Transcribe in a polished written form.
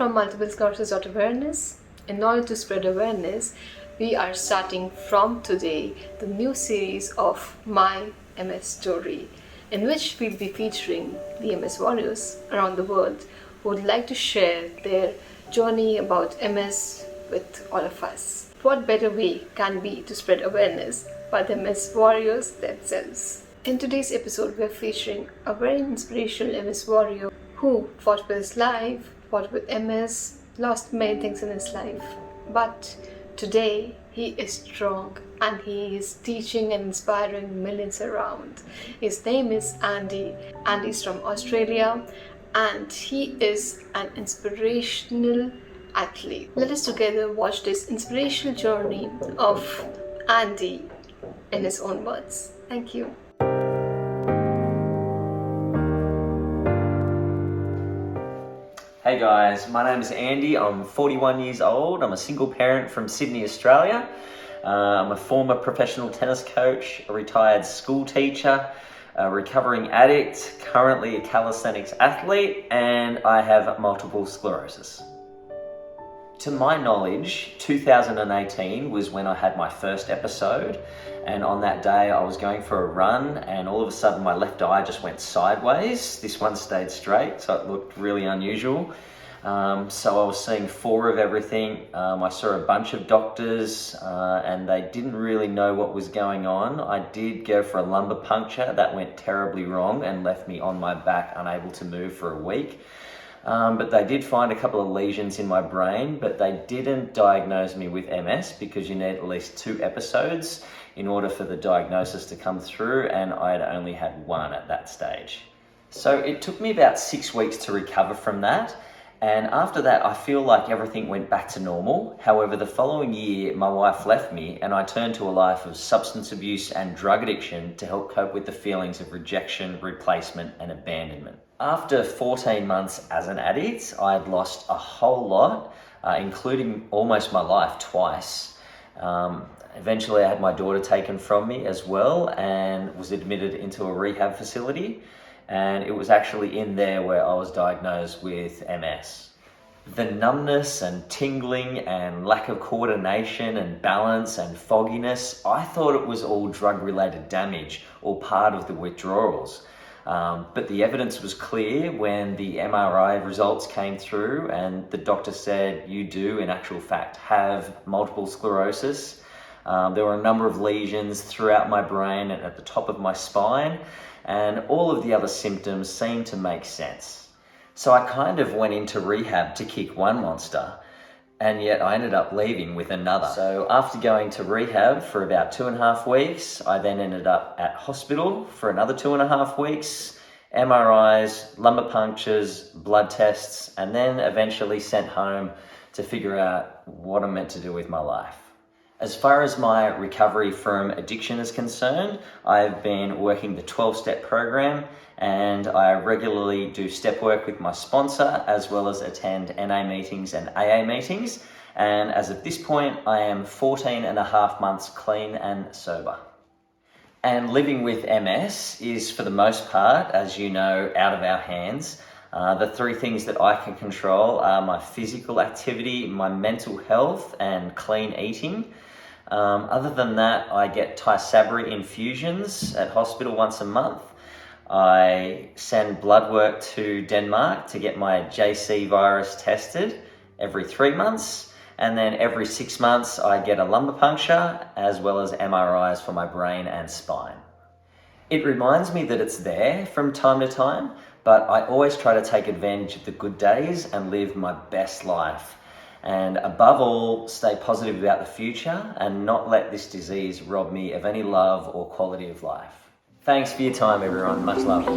from Multiple Sclerosis.awareness. In order to spread awareness, we are starting from today the new series of My MS Story, in which we'll be featuring the MS warriors around the world who would like to share their journey about MS with all of us. What better way can be to spread awareness by the MS warriors themselves? In today's episode, we're featuring a very inspirational MS warrior who fought with his life, fought with MS, lost many things in his life. But today, he is strong and he is teaching and inspiring millions around. His name is Andy. Andy's from Australia and he is an inspirational athlete. Let us together watch this inspirational journey of Andy in his own words. Thank you. Hey guys, my name is Andy. I'm 41 years old. I'm a single parent from Sydney, Australia. I'm a former professional tennis coach, a retired school teacher, a recovering addict, currently a calisthenics athlete, and I have multiple sclerosis. To my knowledge, 2018 was when I had my first episode, and on that day I was going for a run and all of a sudden my left eye just went sideways. This one stayed straight, so it looked really unusual. So I was seeing 4 of everything. I saw a bunch of doctors and they didn't really know what was going on. I did go for a lumbar puncture. That went terribly wrong and left me on my back, unable to move for a week. But they did find a couple of lesions in my brain, but they didn't diagnose me with MS because you need at least 2 episodes in order for the diagnosis to come through, and I had only had 1 at that stage. So it took me about 6 weeks to recover from that, and after that I feel like everything went back to normal. However, the following year my wife left me and I turned to a life of substance abuse and drug addiction to help cope with the feelings of rejection, replacement and abandonment. After 14 months as an addict, I had lost a whole lot, including almost my life twice. Eventually I had my daughter taken from me as well and was admitted into a rehab facility. And it was actually in there where I was diagnosed with MS. The numbness and tingling and lack of coordination and balance and fogginess, I thought it was all drug-related damage or part of the withdrawals. But the evidence was clear when the MRI results came through and the doctor said, you do in actual fact have multiple sclerosis. There were a number of lesions throughout my brain and at the top of my spine, and all of the other symptoms seemed to make sense. So I kind of went into rehab to kick one monster, and yet I ended up leaving with another. So after going to rehab for about 2.5 weeks, I then ended up at hospital for another 2.5 weeks, MRIs, lumbar punctures, blood tests, and then eventually sent home to figure out what I'm meant to do with my life. As far as my recovery from addiction is concerned, I've been working the 12-step program and I regularly do step work with my sponsor as well as attend NA meetings and AA meetings. And as of this point, I am 14.5 months clean and sober. And living with MS is for the most part, as you know, out of our hands. The 3 things that I can control are my physical activity, my mental health and clean eating. Other than that, I get Tysbari infusions at hospital once a month. I send blood work to Denmark to get my JC virus tested every 3 months. And then every 6 months, I get a lumbar puncture as well as MRIs for my brain and spine. It reminds me that it's there from time to time, but I always try to take advantage of the good days and live my best life. And above all, stay positive about the future and not let this disease rob me of any love or quality of life. Thanks for your time, everyone. Much love.